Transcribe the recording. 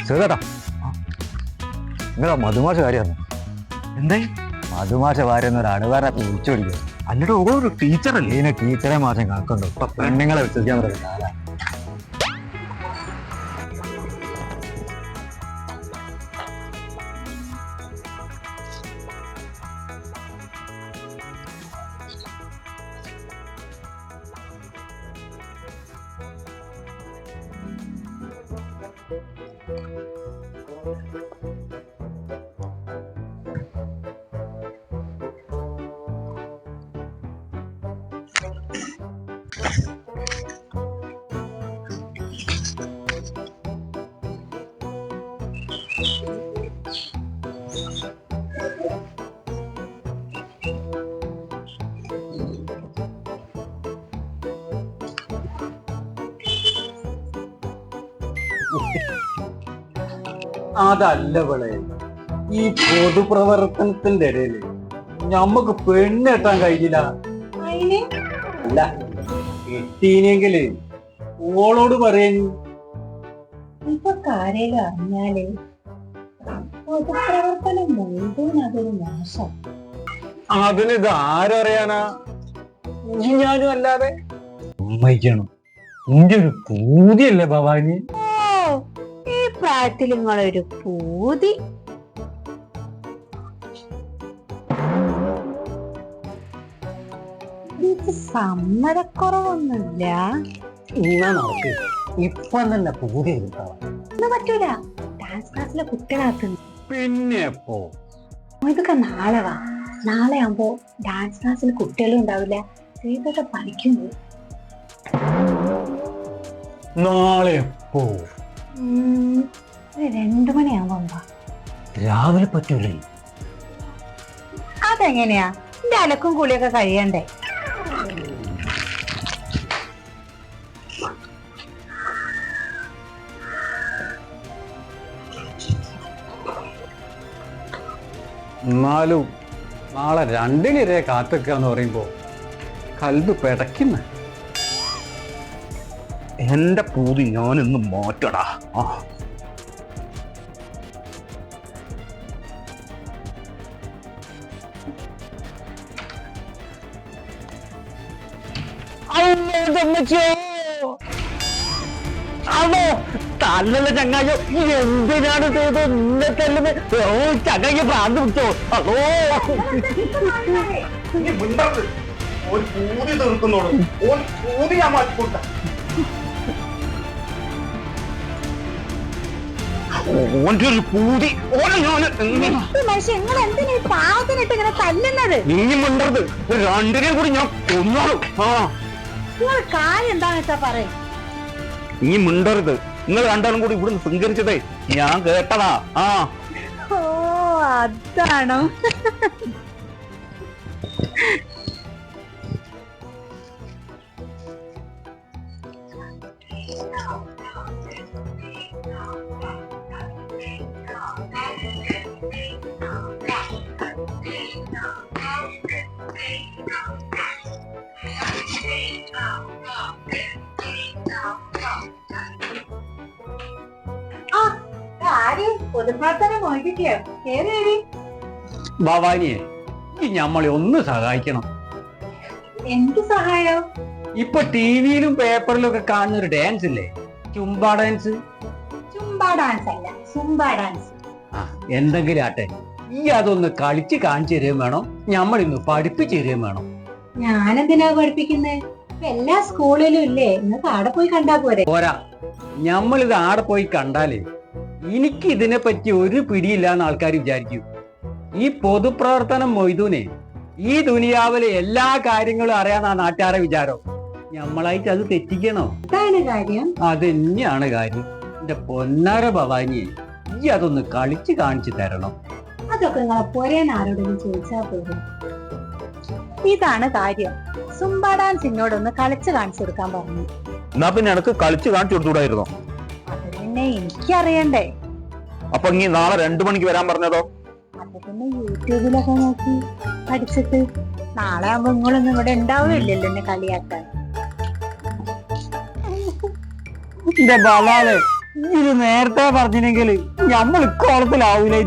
ചേട്ടാ നിങ്ങളാ മധുമാഷ കാര്യമാണ്. എന്തായി? മധുമാഷ വാരുന്ന ഒരു അണുകാരെ വിളിച്ചു പിടിക്കുക. അന്നിട്ട് ഓരോ ടീച്ചറല്ലേ? ഇതിനെ ടീച്ചറെ മാസം കണക്കുണ്ടോ? ഇപ്പൊ പെണ്ണുങ്ങളെ വിശ്വസിക്കാൻ പറയുന്ന കാലാ. അതല്ല വിളെ, ഈ പൊതുപ്രവർത്തനത്തിന്റെ ഇടയില് ഞമ്മക്ക് പെണ്ണെട്ടാൻ കഴിഞ്ഞില്ല. അല്ല, എട്ടീനെങ്കില് ഓളോട് പറയാൻ. ഇപ്പൊ കാര്യം അറിഞ്ഞാല് പൊതുപ്രവർത്തനം മുഴുവൻ അതൊരു മോശം. അതിനിത് ആരറിയാനാ? ഞാനും അല്ലാതെ. സമ്മതിക്കണം. ഇന്റെ ഒരു പൂതിയല്ലേ ഭവാനി? ഈ പ്രായത്തിൽ നിങ്ങളൊരു പൂതി. ഇത് സമ്മതക്കുറവൊന്നുമില്ല. ഇങ്ങനെ നടക്ക്. ഇപ്പൊ തന്നെ പൂതി കിട്ടാം. ഒന്നും പറ്റൂല. ഡാൻസ് ക്ലാസ്സിലെ കുട്ടികളാക്കുന്നു. പിന്നെ എപ്പോ? ഇതൊക്കെ നാളെ വാ. നാളെ ആകുമ്പോ ഡാൻസ് ക്ലാസ്സിൽ കുട്ടികളും ഉണ്ടാവില്ല. ചെയ്തൊക്കെ പഠിക്കുന്നു. നാളെ എപ്പോ? 2 മണിയാകുമ്പോ വാ. രാവിലെ പറ്റൂലേ? അതെങ്ങനെയാ? എന്റെ അലക്കും കുളിയൊക്കെ കഴിയണ്ടേ? എന്നാലും നാളെ 2 വരെ കാത്തിക്കാന്ന് പറയുമ്പോ കൽബ് പിടയ്ക്കുന്ന. എന്റെ പൂതി ഞാനിന്ന് മാറ്റടാ. അതോ തല്ലല്ല ചങ്ങായോ, എന്തിനാണ് ചെയ്തത്? ഇന്നെ തല്ലുന്ന ചങ്ങയ്ക്ക് പ്രാന്ത് പിടിച്ചോ? അതോ പൂതി തീർക്കുന്നോളൂ. പൂതി ഞാൻ മാറ്റിക്കൊണ്ട. ഓന്റെ ഒരു പൂതി ഓനെ ഞാന് മനുഷ്യൻ നിങ്ങൾ എന്തിനാ പാവത്തിനിട്ട് ഇങ്ങനെ തല്ലുന്നത്? നീ മിണ്ടരുത്. 2 കൂടി ഞാൻ കൊന്നോളും. നിങ്ങൾ കാര്യം എന്താന്ന് വെച്ചാ പറയും. നീ മിണ്ടരുത്. നിങ്ങൾ 2 കൂടി ഇവിടുന്ന് സ്വീകരിച്ചതേ ഞാൻ കേട്ടതാ. ഓ അതാണോ? ഭവാനിയെ, ഈ ഞമ്മളെ ഒന്ന് സഹായിക്കണം. എന്ത് സഹായോ? ഇപ്പൊ ടിവിയിലും പേപ്പറിലും ഒക്കെ കാണുന്ന ഒരു ഡാൻസ് ഇല്ലേ, ചുംബ ഡാൻസ്. ചുംബ ഡാൻസ് അല്ല, സുംബ ഡാൻസ്. എന്തെങ്കിലും ആട്ടെ, ഈ അതൊന്ന് കളിച്ച് കാണിച്ചു തരുകയും വേണം, ഞമ്മളിന്ന് പഠിപ്പിച്ചു തരുകയും വേണം. ഞാനെന്തിനാ പഠിപ്പിക്കുന്നത്? എല്ലാ സ്കൂളിലും ഇല്ലേ, നിങ്ങൾക്ക് ആടെ പോയി കണ്ടാ പോരെ? പോരാ, ഞമ്മളിത് ആടെ പോയി കണ്ടാലേ എനിക്ക് ഇതിനെ പറ്റി ഒരു പിടിയില്ലാന്ന് ആൾക്കാർ വിചാരിക്കും. ഈ പൊതുപ്രവർത്തനം മൊയ്തൂനെ ഈ ദുനിയാവിലെ എല്ലാ കാര്യങ്ങളും അറിയാന്ന നാട്ടുകാരെ വിചാരം. ഞമ്മളായിട്ട് അത് തെറ്റിക്കണോ? അതാണ് കാര്യം. അത് തന്നെയാണ് കാര്യം. എന്റെ പൊന്നാര ഭവാനിയെ, ഈ അതൊന്ന് കളിച്ച് കാണിച്ചു തരണം. അതൊക്കെ നിങ്ങളെ പോരേന്ന് ആരോടെങ്കിലും ചോദിച്ചാ പോരും. ഇതാണ് കാര്യം. സുംബ ഡാൻസ് എന്നോടൊന്ന് കളിച്ച് കാണിച്ചു കൊടുക്കാൻ പറഞ്ഞു. എന്നാ പിന്നെ എനിക്ക് കളിച്ച് കാണിച്ചു കൊടുത്തുകൂടായിരുന്നോ? അത് പിന്നെ എനിക്കറിയണ്ടേ. അപ്പൊ ഇനി നാളെ 2 മണിക്ക് വരാൻ പറഞ്ഞതോ? അത് പിന്നെ യൂട്യൂബിലൊക്കെ നോക്കി പഠിച്ചിട്ട് നാളെ ആകുമ്പോ നിങ്ങളൊന്നും ഇവിടെ ഉണ്ടാവില്ലല്ലോ എന്നെ കളിയാക്കാൻ. എന്റെ ബലാലെ, ഇത് നേരത്തെ പറഞ്ഞില്ലെങ്കിൽ നമ്മൾ ഇക്കോളത്തിലാവൂലേ